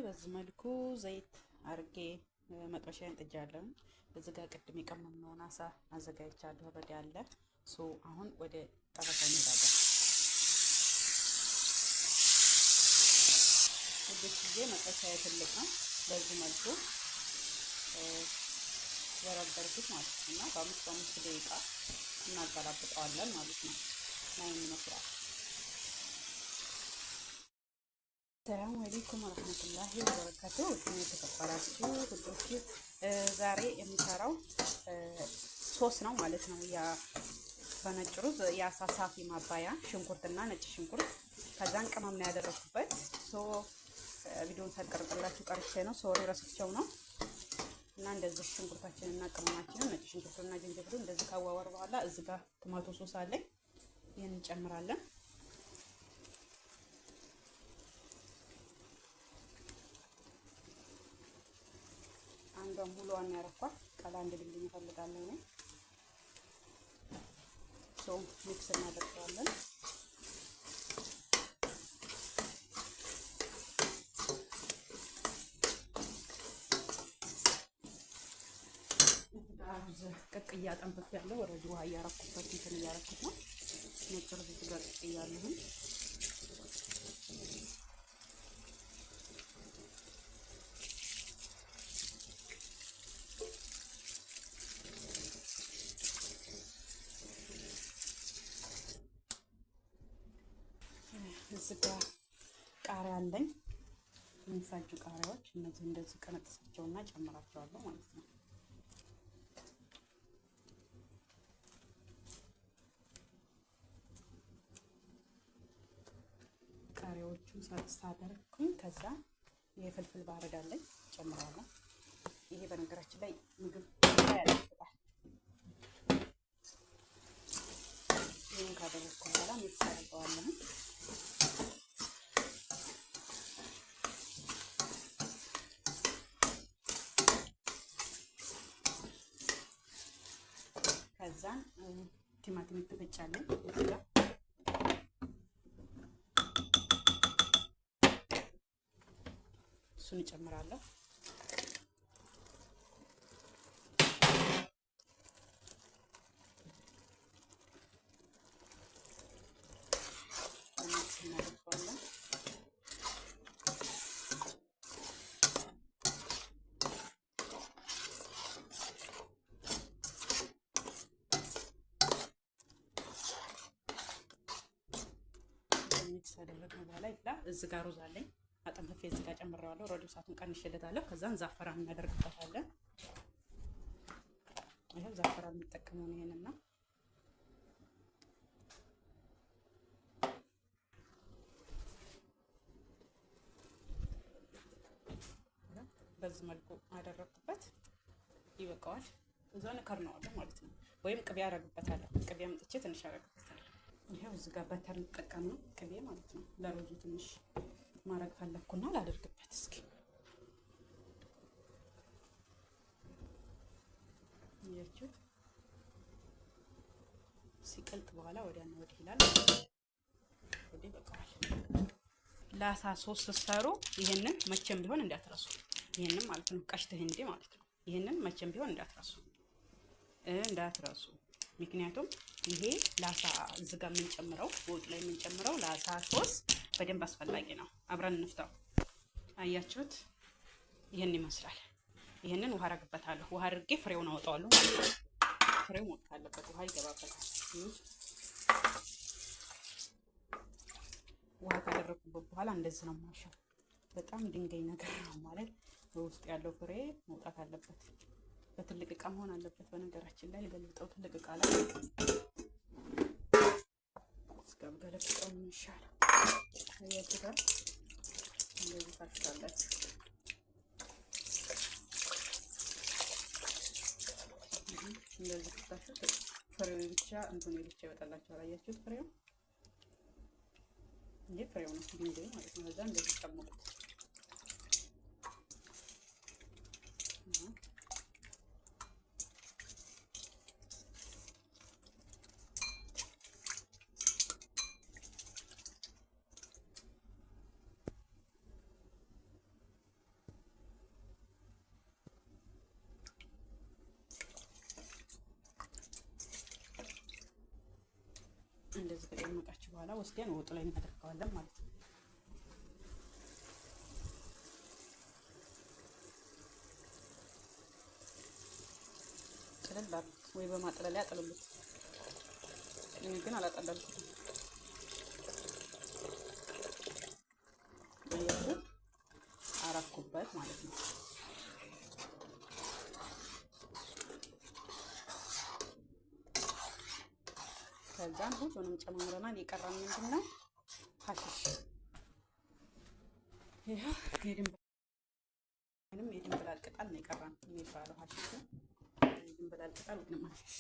በዚህ መልኩ ዘይት አርጌ መጥበሻዬን ጥጃለሁ። እዚህ ጋር ቅድም የቀመምነውን አሳ አዘጋጅቻለሁ። ኦልሬዲ አለ። አሁን ወደ ጠበሳ እንሄዳለን። ጊዜ መጥበሻዬ ትልቅ ነው። በዚህ መልኩ ወረበርኩት ማለት ነው እና በአምስት ደቂቃ እናገላብጠዋለን ማለት ነው። ናይም ይመስላል። ሰላም አለይኩም ወራህመቱላሂ ወበረካቱ። የተከበራችሁ ሁሎች ዛሬ የሚሰራው ሶስ ነው ማለት ነው። ያ በነጭ ሩዝ የአሳ ሳፊ ማባያ ሽንኩርትና ነጭ ሽንኩርት ከዛን ቅመም ነው ያደረኩበት። ቪዲዮን ሳልቀርጽላችሁ ቀርቼ ነው፣ ሶሪ ረስቼው ነው። እና እንደዚህ ሽንኩርታችንና ቅመማችንን ነጭ ሽንኩርቱና ዝንጅብሉ እንደዚህ ካዋወር በኋላ እዚህ ጋር ቶማቶ ሶስ አለኝ። ይሄን እንጨምራለን። አንዷን ሙሉዋን ያረኳት ቀላ እንድልኝ እፈልጋለሁ ነው። ሚክስ እናደርገዋለን። ቅቅያ ጠንፈፍ ያለው ወረድ ውሃ እያረኩበት እንትን እያረኩት ነው። ነጭ ሩዝ ጋር ቅቅያለሁ። እዚህ ጋር ቃሪያ አለኝ። የሚፈጁ ቃሪያዎች እነዚህ እንደዚህ ቀነጥሳቸውና ጨምራቸዋለሁ ማለት ነው። ቃሪያዎቹን ሳደርኩኝ ከዛ የፍልፍል ባረድ አለኝ ጨምራለሁ። ይሄ በነገራችን ላይ ምግብ ያጣፍጣል። ይሄን ካደረኩ በኋላ ሚክስ አድርገዋለሁ። ከዛን ቲማቲም ትፈጫለኝ እዚጋ እሱን እጨምራለሁ። እናደርገዋለን። ሚክስ አደረግነው በኋላ ይፍላ። እዚህ ጋር ሩዝ አለኝ አጠንፈፌ እዚህ ጋር ጨምሬዋለሁ። ኦልሬዲ እሳቱን ቀንሼለታለሁ። ከዛን ዛፈራን እናደርግበታለን። ይሄው ዛፈራን የምጠቀመው ይሄንን ነው። በዚህ መልኩ አደረኩበት። ይበቃዋል። እዛን ከርነዋለሁ ማለት ነው። ወይም ቅቤ አደርግበታለሁ። ቅቤ አምጥቼ ትንሽ አደርግበታለሁ። ይሄው እዚህ ጋር በተር ልጠቀም ነው ቅቤ ማለት ነው። ለሩዙ ትንሽ ማረግ ፈለኩና ላደርግበት። እስኪ ይያችሁት ሲቀልጥ በኋላ ወዲያና ወዲህ ይላል። ወዲህ በቃዋል። ለአሳ ሶስ ስትሰሩ ይሄንን መቼም ቢሆን እንዳትረሱ። ይሄንን ማለት ነው ቀሽት ህንዴ ማለት ነው። ይሄንን መቼም ቢሆን እንዳትረሱ። ምክንያቱም ይሄ ለአሳ እዚህ ጋር የምንጨምረው ወጥ ላይ የምንጨምረው ለአሳ ሶስ በደንብ አስፈላጊ ነው። አብረን እንፍታው። አያችሁት? ይሄን ይመስላል። ይሄንን ውሃ አረግበታለሁ። ውሃ አድርጌ ፍሬውን አወጣዋለሁ ማለት ነው። ፍሬው ሞት ካለበት ውሃ ይገባበታል። ውሃ ካደረኩበት በኋላ እንደዚህ ነው ማሻው። በጣም ድንጋይ ነገር ነው ማለት በውስጥ ያለው ፍሬ መውጣት አለበት። በትልቅ እቃ መሆን አለበት። በነገራችን ላይ ልገልብጠው ትልቅ እቃ ላይ እስከም ገለብጠው ምን ይሻላል? ያችጋር እንደዚህ ታሽታላችሁ። እንደዚህ ታሽቱ ፍሬው ብቻ እንትን ብቻ ይወጣላችኋል። አያችሁት? ፍሬው እንዴ ፍሬው ነው ድንጋይ ማለት ነው። እዛ እንደዚህ ጨምቁት። ከጨመቃችሁ በኋላ ወስደን ወጡ ላይ እናደርገዋለን ማለት ነው። ጥልል ወይ በማጥለያ ጥልሉት። እኔ ግን አላጠለልኩትም። አረኩበት ማለት ነው። ከዛም ሁሉንም ጨማምረናል። የቀረን ምንድነው? ሀሽሽ ይሄ የድንብላል ቅጠል ነው የቀረን የሚባለው ሀሽሽ ነው። የድንብላል ቅጠል ወይም ሀሽሽ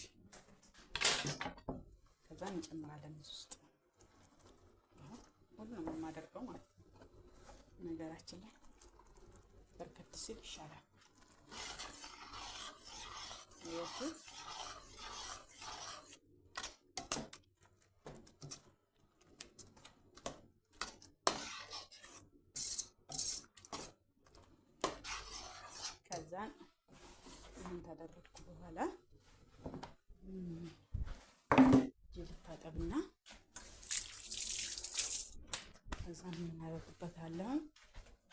ከዛ እንጨምራለን ውስጥ ሁሉንም የማደርገው ማለት ነው። ነገራችን ላይ በርከት ሲል ይሻላል። ይሄ ከዛን ምን ታደርኩ በኋላ እጅ ታጠብና ከዛን ምን እናደርግበታለሁ?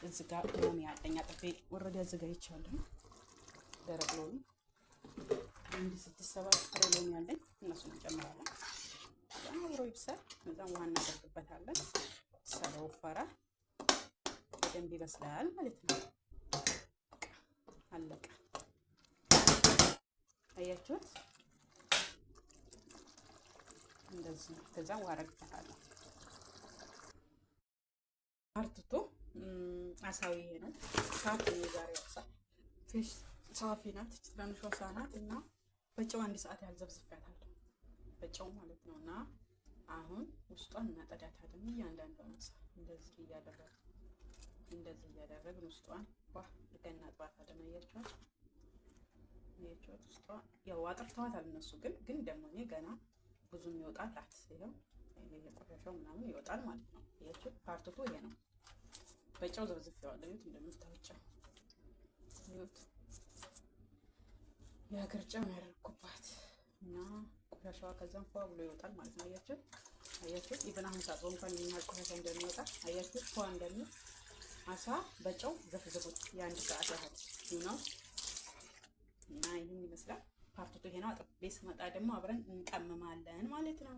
እዚህ ጋር ሎሚ ያለኝ አጥቤ ወረደ አዘጋጅቻለሁ። ደረቅ ሎሚ 6-7 ፍሬ ሎሚ ያለኝ እነሱን እንጨምራለን። አብሮ ይብሰል። ከዛን ውሃ እናደርግበታለን። ስለወፈረ በደንብ ይበስላል ማለት ነው። አለቀ። አያችሁት? እንደዚህ ከዛን ውሃ አደርግበታለሁ። አርትቶ አሳዊ ይሄ ነው። ሳፊ ዛሬ አሳ ፊሽ ሳፊ ናት። ትናንሿ ሳናት እና በጨው 1 ሰዓት ያህል ዘብዝፌያታለሁ። በጨው ማለት ነው። እና አሁን ውስጧን እናጠዳታለን። እያንዳንዷን አሳ እንደዚህ እያደረግን ውስጧን ልቀና ጥባታለን። አያችኋት? ውስጧ ያው አጥርተዋታል እነሱ ግን ደግሞ እኔ ገና ብዙም ይወጣላት። ይሄው ቆሻሻው ምናምን ይወጣል ማለት ነው። አያችሁ? ፓርቲቱ ይሄ ነው። በጨው ዘብዝፌዋለሁ። እዩት፣ እንደምታውጨው እዩት። የሀገር ጨው ነው ያደረኩባት እና ቆሻሻዋ ከዛም ፏ ብሎ ይወጣል ማለት ነው። አያችሁ? ኢቭን አሁን ሳጥቦ እንኳን የሚያህል ቆሻሻ እንደሚወጣ አያችሁ? ፏ እንደሚል አሳ በጨው ዘፍዝፉት የ1 ሰዓት ያህል ነው። እና ይህን ይመስላል ፓርቲቱ ይሄ ነው። አጥቤ ስመጣ ደግሞ አብረን እንቀምማለን ማለት ነው።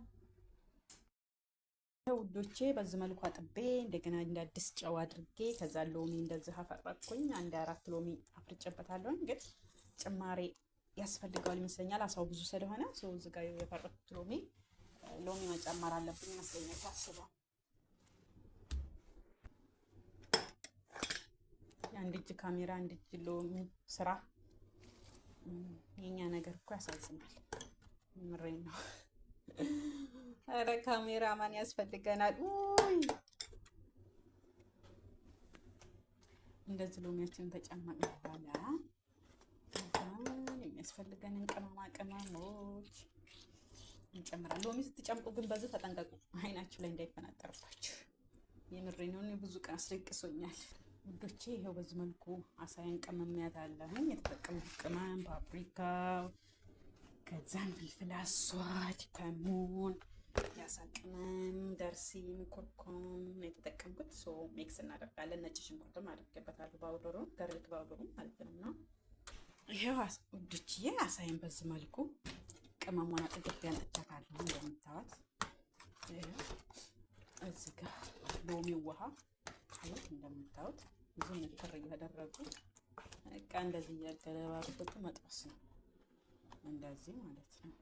ውዶቼ በዚህ መልኩ አጥቤ እንደገና እንደ አዲስ ጨው አድርጌ ከዛ ሎሚ እንደዚህ አፈረኩኝ። 1-4 ሎሚ አፍርጬበታለሁ። ግን ጭማሬ ያስፈልገዋል ይመስለኛል። አሳው ብዙ ስለሆነ ሰው እዚህ ጋር የፈረኩት ሎሚ መጨመር አለብኝ ይመስለኛል ታስበው። አንድ እጅ ካሜራ፣ አንድ እጅ ሎሚ ስራ። የኛ ነገር እኮ ያሳዝናል። ምሬን ነው። አረ ካሜራማን ያስፈልገናል። ኡይ እንደዚህ ሎሚያችንን ተጨመቅን በኋላ የሚያስፈልገንን ቅመማ ቅመሞች እንጨምራለን። ሎሚ ስትጨምቁ ግን በዚህ ተጠንቀቁ፣ አይናችሁ ላይ እንዳይፈናጠርባችሁ። የምሬን ነው። ብዙ ቀን አስለቅሶኛል ውዶቼ። ይሄው በዚህ መልኩ አሳያን ቀመሚያታለሁ። የተጠቀምኩት ቅመም ፓፕሪካ፣ ከዛን ፍልፍል አስዋድ፣ ከሙን፣ ያሳ ቅመም፣ ደርሲም፣ ኩርኩም የተጠቀምኩት። ሶ ሚክስ እናደርጋለን። ነጭ ሽንኩርትም አድርጌበታለሁ፣ ባውደሩን ጋርሊክ ባውደሩን ማለት ነው። ይሄው ውዶቼ አሳይን በዚህ መልኩ ቅመሟን አጥግቤ አንጥቻታለሁ። እንደምታዩት እዚህ ጋር ሎሚ ውሃ እንደምታዩት ብዙ ንክር እያደረጉ በቃ እንደዚህ እያገለባበጡ መጥበስ ነው። እንደዚህ ማለት ነው።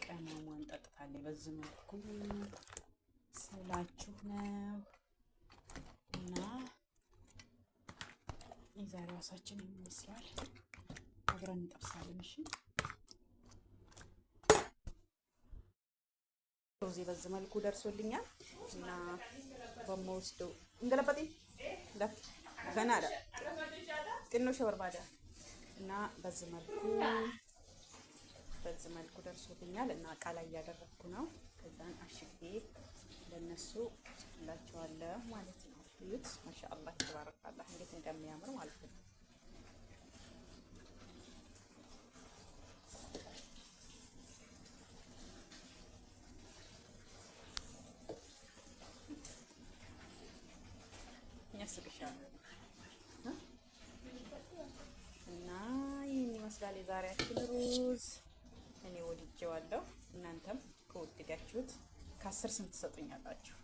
ቅመሟን ጠጥታለች። በዚህ መልኩ ስላችሁ ነው። እና የዛሬው አሳችን ይመስላል። አብረን እንጠብሳለን። እሺ እዚህ በዚህ መልኩ ደርሶልኛል እና በመወስደው እንገለበጤ ገናዳ ቅኖሽ ወርባዳ እና በዚህ መልኩ ደርሶልኛል እና እቃ ላይ እያደረግኩ ነው። ከዛን አሽጌ ለነሱ ጭላቸዋለሁ ማለት ነው። እዩት፣ ማሻአላህ ተባረካላህ እንዴት እንደሚያምር ማለት ነው። ይመስላል የዛሬያችን ሩዝ። እኔ ወድጄዋለሁ። እናንተም ከወደዳችሁት ከ10 ስንት ትሰጡኛላችሁ?